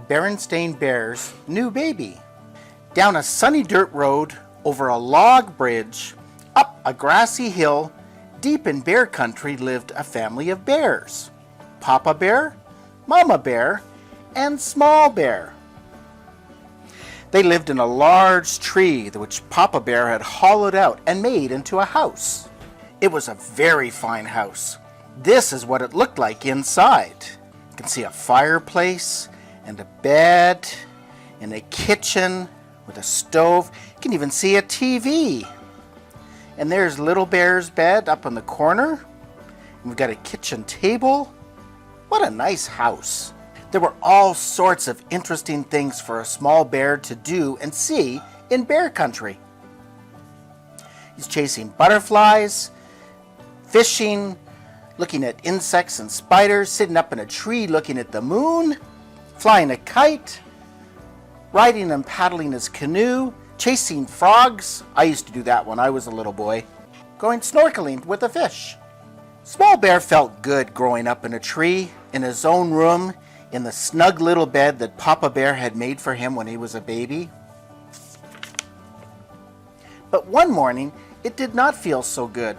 Berenstain Bear's new baby. Down a sunny dirt road, over a log bridge, up a grassy hill, deep in bear country lived a family of bears. Papa Bear, Mama Bear, and Small Bear. They lived in a large tree which Papa Bear had hollowed out and made into a house. It was a very fine house. This is what it looked like inside. You can see a fireplace and a bed and a kitchen with a stove. You can even see a TV. And there's Little Bear's bed up in the corner. And we've got a kitchen table. What a nice house. There were all sorts of interesting things for a small bear to do and see in bear country. He's chasing butterflies, fishing, looking at insects and spiders, sitting up in a tree looking at the moon, flying a kite, riding and paddling his canoe, chasing frogs. I used to do that when I was a little boy. Going snorkeling with a fish. Small Bear felt good growing up in a tree, in his own room, in the snug little bed that Papa Bear had made for him when he was a baby. But one morning, it did not feel so good.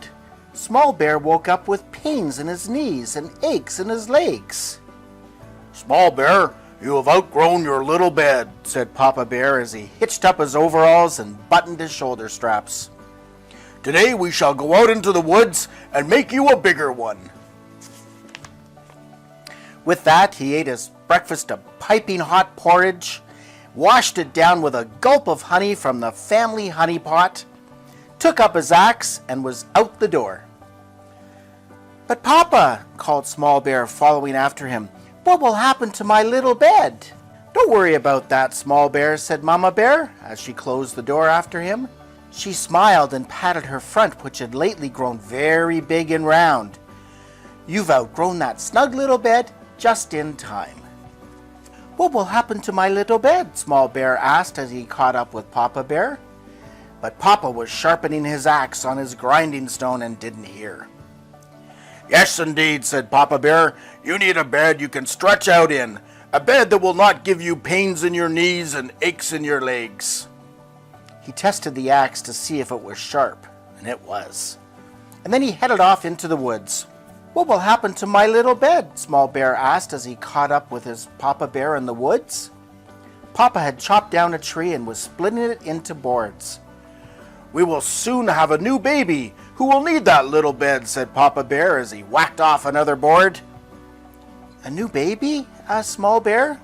Small Bear woke up with pains in his knees and aches in his legs. "Small Bear, you have outgrown your little bed," said Papa Bear as he hitched up his overalls and buttoned his shoulder straps. "Today we shall go out into the woods and make you a bigger one." With that, he ate his breakfast of piping hot porridge, washed it down with a gulp of honey from the family honey pot, took up his axe, and was out the door. "But Papa," called Small Bear, following after him, "what will happen to my little bed?" "Don't worry about that, Small Bear," said Mama Bear, as she closed the door after him. She smiled and patted her front, which had lately grown very big and round. "You've outgrown that snug little bed just in time." "What will happen to my little bed?" Small Bear asked as he caught up with Papa Bear. But Papa was sharpening his axe on his grinding stone and didn't hear. "Yes, indeed," said Papa Bear. "You need a bed you can stretch out in. A bed that will not give you pains in your knees and aches in your legs." He tested the axe to see if it was sharp, and it was. And then he headed off into the woods. "What will happen to my little bed?" Small Bear asked as he caught up with his Papa Bear in the woods. Papa had chopped down a tree and was splitting it into boards. "We will soon have a new baby who will need that little bed," said Papa Bear as he whacked off another board. "A new baby?" asked Small Bear.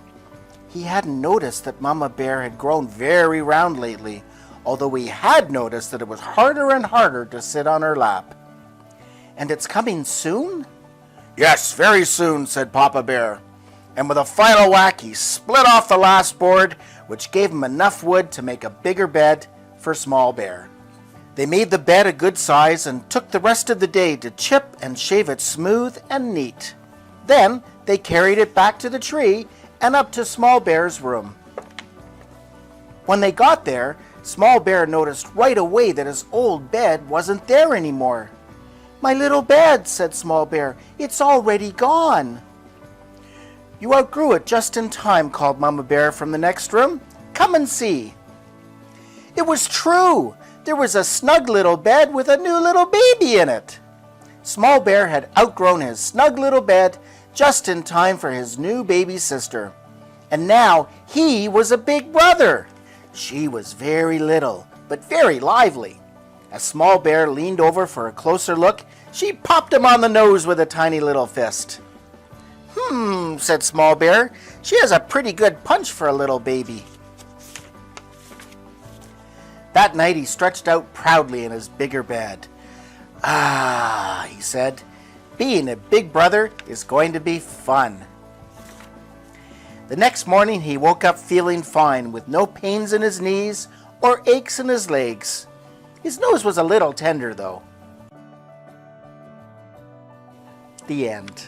He hadn't noticed that Mama Bear had grown very round lately, although he had noticed that it was harder and harder to sit on her lap. "And it's coming soon?" "Yes, very soon," said Papa Bear. And with a final whack, he split off the last board, which gave him enough wood to make a bigger bed for Small Bear. They made the bed a good size and took the rest of the day to chip and shave it smooth and neat. Then they carried it back to the tree and up to Small Bear's room. When they got there, Small Bear noticed right away that his old bed wasn't there anymore. "My little bed," said Small Bear, "it's already gone." "You outgrew it just in time," called Mama Bear from the next room. "Come and see." It was true. There was a snug little bed with a new little baby in it. Small Bear had outgrown his snug little bed just in time for his new baby sister. And now he was a big brother. She was very little, but very lively. As Small Bear leaned over for a closer look, she popped him on the nose with a tiny little fist. Said Small Bear. "She has a pretty good punch for a little baby." That night he stretched out proudly in his bigger bed. "Ah," he said, "being a big brother is going to be fun." The next morning he woke up feeling fine, with no pains in his knees or aches in his legs. His nose was a little tender, though. The end.